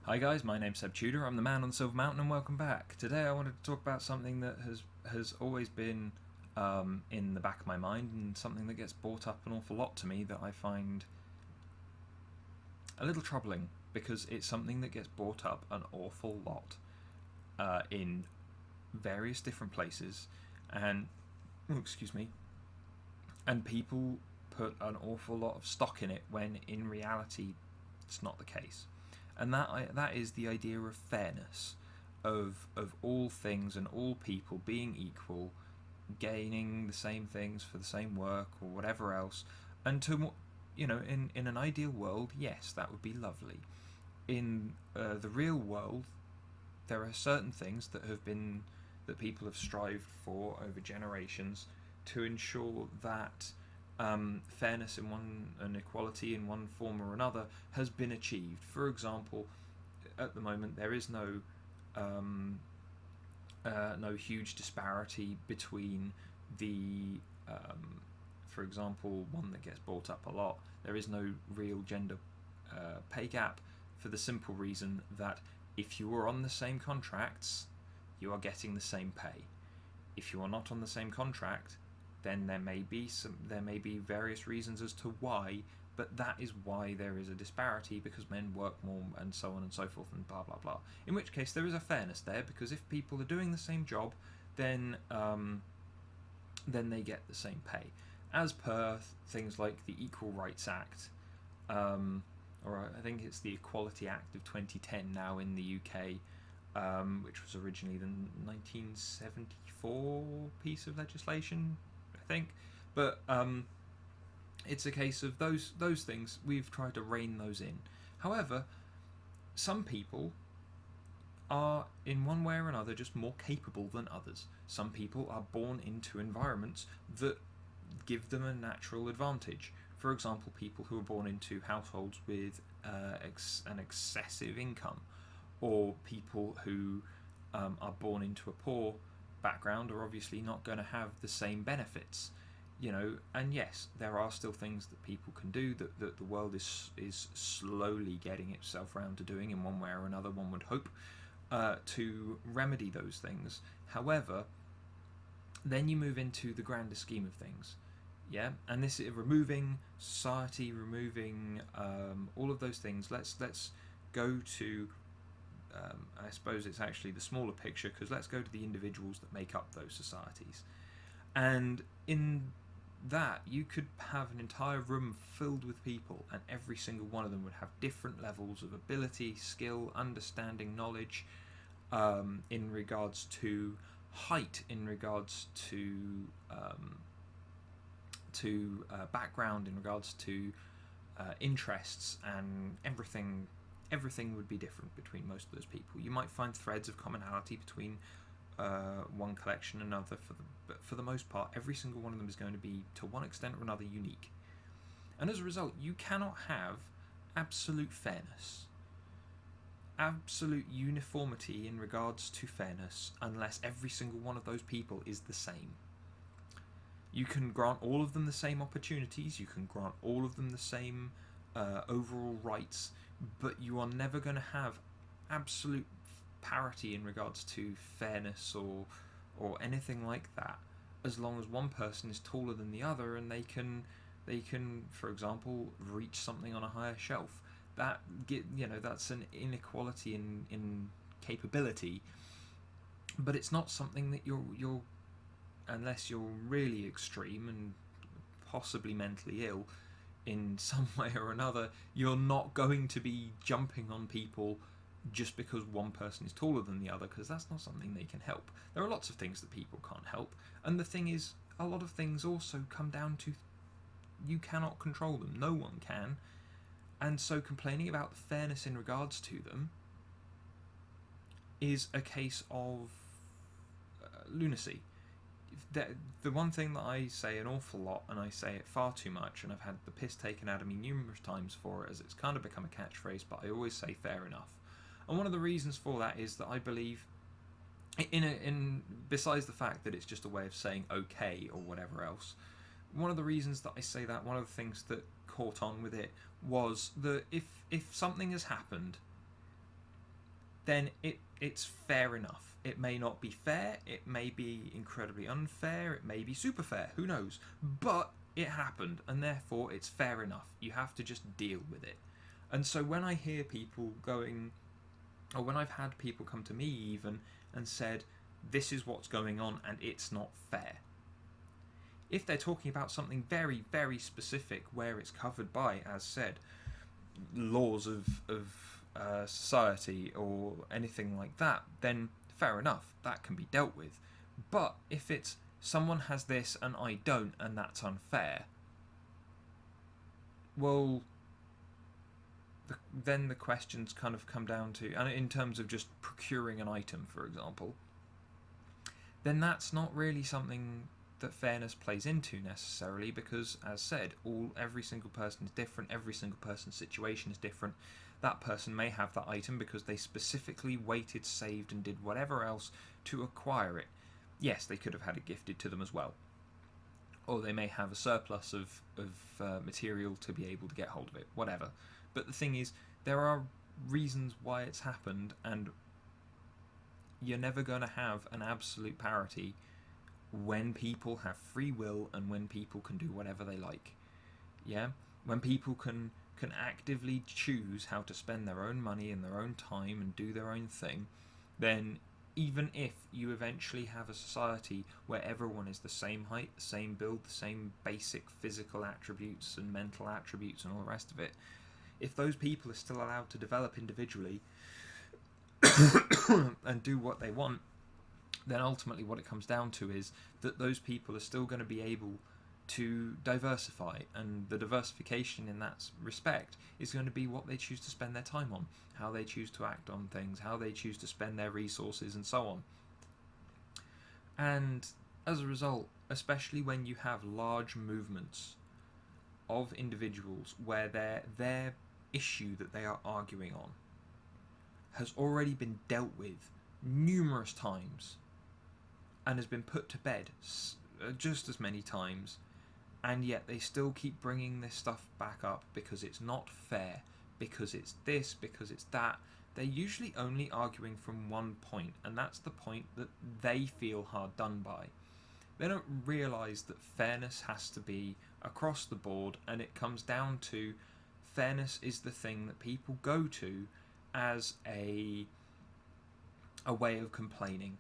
Hi guys, my name's Seb Tudor. I'm the man on the Silver Mountain, and welcome back. Today I wanted to talk about something that has always been in the back of my mind, and something that gets brought up an awful lot to me that I find a little troubling, because it's something that gets brought up an awful lot in various different places, and excuse me, and people put an awful lot of stock in it when in reality it's not the case. And that is the idea of fairness, of all things and all people being equal, gaining the same things for the same work or whatever else. And in an ideal world, yes, that would be lovely. In the real world, there are certain things that people have strived for over generations to ensure that fairness in one and equality in one form or another has been achieved. For example, at the moment there is no huge disparity between the for example, one that gets brought up a lot. There is no real gender pay gap, for the simple reason that if you are on the same contracts, you are getting the same pay. If you are not on the same contract, then there may be various reasons as to why, but that is why there is a disparity, because men work more and so on and so forth and blah blah blah. In which case there is a fairness there, because if people are doing the same job, then they get the same pay, as per things like the Equal Rights Act, or I think it's the Equality Act of 2010 now in the UK, which was originally the 1974 piece of legislation, I think. But it's a case of those things. We've tried to rein those in. However, some people are in one way or another just more capable than others. Some people are born into environments that give them a natural advantage. For example, people who are born into households with an excessive income, or people who are born into a poor background, are obviously not going to have the same benefits. And yes, there are still things that people can do, that the world is slowly getting itself around to doing in one way or another, one would hope, to remedy those things. However, then you move into the grander scheme of things, yeah, and this is removing society, removing all of those things. Let's go to I suppose it's actually the smaller picture, because let's go to the individuals that make up those societies. And in that, you could have an entire room filled with people, and every single one of them would have different levels of ability, skill, understanding, knowledge, in regards to height, in regards to background, in regards to interests, and everything would be different between most of those people. You might find threads of commonality between one collection and another, but for the most part, every single one of them is going to be, to one extent or another, unique. And as a result, you cannot have absolute fairness, absolute uniformity in regards to fairness, unless every single one of those people is the same. You can grant all of them the same opportunities, you can grant all of them the same overall rights, but you are never going to have absolute parity in regards to fairness or anything like that, as long as one person is taller than the other and they can, for example, reach something on a higher shelf. That's an inequality in capability, but it's not something that you're unless you're really extreme and possibly mentally ill in some way or another, you're not going to be jumping on people just because one person is taller than the other, because that's not something they can help. There are lots of things that people can't help, and the thing is, a lot of things also come down to you cannot control them. No one can. And so complaining about the fairness in regards to them is a case of lunacy. The one thing that I say an awful lot, and I say it far too much, and I've had the piss taken out of me numerous times for it, as it's kind of become a catchphrase, but I always say fair enough. And one of the reasons for that is that I believe, besides the fact that it's just a way of saying okay or whatever else, one of the reasons that I say that, one of the things that caught on with it, was that if something has happened then it's fair enough. It may not be fair, it may be incredibly unfair, it may be super fair, who knows? But it happened, and therefore it's fair enough. You have to just deal with it. And so when I hear people going, or when I've had people come to me even and said, this is what's going on and it's not fair. If they're talking about something very, very specific where it's covered by, as said, laws of society or anything like that, then fair enough, that can be dealt with. But if it's someone has this and I don't, and that's unfair, well, then the questions kind of come down to, and in terms of just procuring an item, for example, then that's not really something that fairness plays into necessarily, because, as said, every single person is different, every single person's situation is different. That person may have that item because they specifically waited, saved, and did whatever else to acquire it. Yes, they could have had it gifted to them as well. Or they may have a surplus of material to be able to get hold of it, whatever. But the thing is, there are reasons why it's happened, and you're never going to have an absolute parity when people have free will and when people can do whatever they like. Yeah? When people can actively choose how to spend their own money and their own time and do their own thing, then even if you eventually have a society where everyone is the same height, the same build, the same basic physical attributes and mental attributes and all the rest of it, if those people are still allowed to develop individually and do what they want, then ultimately what it comes down to is that those people are still going to be able to diversify, and the diversification in that respect is going to be what they choose to spend their time on, how they choose to act on things, how they choose to spend their resources, and so on. And as a result, especially when you have large movements of individuals where their issue that they are arguing on has already been dealt with numerous times and has been put to bed just as many times, and yet they still keep bringing this stuff back up because it's not fair, because it's this, because it's that, they're usually only arguing from one point, and that's the point that they feel hard done by. They don't realise that fairness has to be across the board, and it comes down to fairness is the thing that people go to as a way of complaining.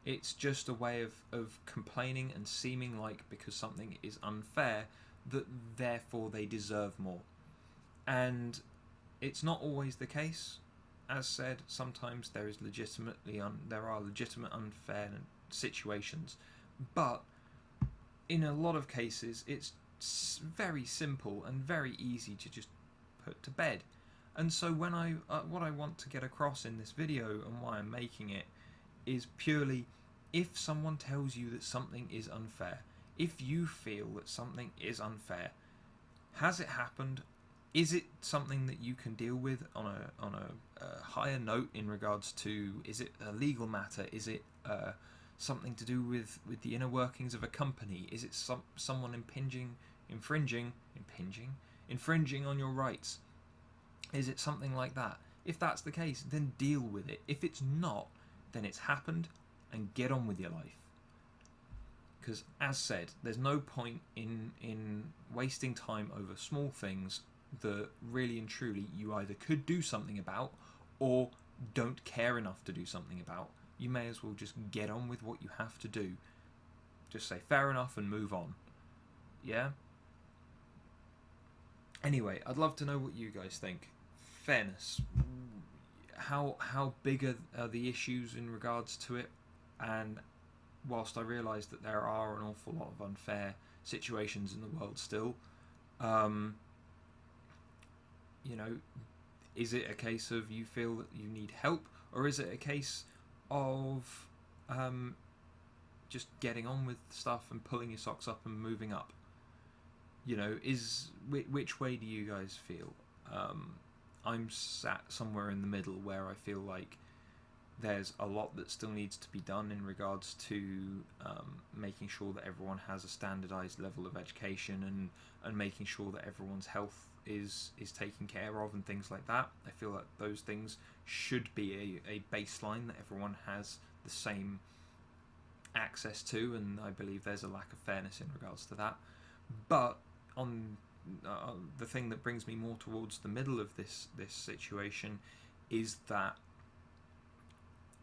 It's just a way of complaining and seeming like, because something is unfair, that therefore they deserve more. And it's not always the case. As said, sometimes there are legitimate unfair situations, but in a lot of cases it's very simple and very easy to just put to bed. And so when what I want to get across in this video, and why I'm making it, is purely, if someone tells you that something is unfair, if you feel that something is unfair, has it happened? Is it something that you can deal with on a higher note in regards to, is it a legal matter? Is it something to do with the inner workings of a company? Is it someone infringing on your rights? Is it something like that? If that's the case, then deal with it. If it's not, then it's happened, and get on with your life. Because, as said, there's no point in wasting time over small things that really and truly you either could do something about or don't care enough to do something about. You may as well just get on with what you have to do. Just say fair enough and move on. Yeah? Anyway, I'd love to know what you guys think. Fairness. How big are the issues in regards to it? And whilst I realise that there are an awful lot of unfair situations in the world still, is it a case of you feel that you need help, or is it a case of just getting on with stuff and pulling your socks up and moving up? Which way do you guys feel? I'm sat somewhere in the middle where I feel like there's a lot that still needs to be done in regards to making sure that everyone has a standardised level of education and making sure that everyone's health is taken care of and things like that. I feel that those things should be a baseline that everyone has the same access to, and I believe there's a lack of fairness in regards to that. But on the thing that brings me more towards the middle of this situation is that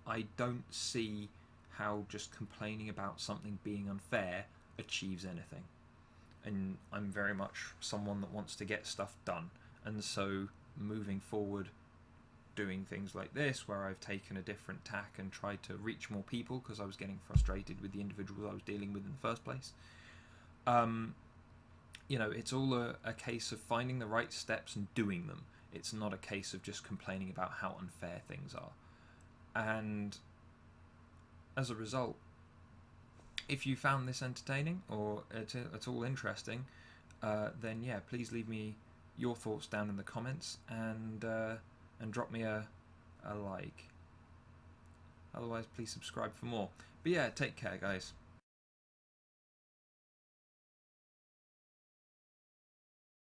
I don't see how just complaining about something being unfair achieves anything. And I'm very much someone that wants to get stuff done, and so moving forward, doing things like this where I've taken a different tack and tried to reach more people because I was getting frustrated with the individuals I was dealing with in the first place. It's all a case of finding the right steps and doing them. It's not a case of just complaining about how unfair things are. And as a result, if you found this entertaining or at all interesting, then yeah, please leave me your thoughts down in the comments and drop me a like. Otherwise, please subscribe for more. But yeah, take care, guys.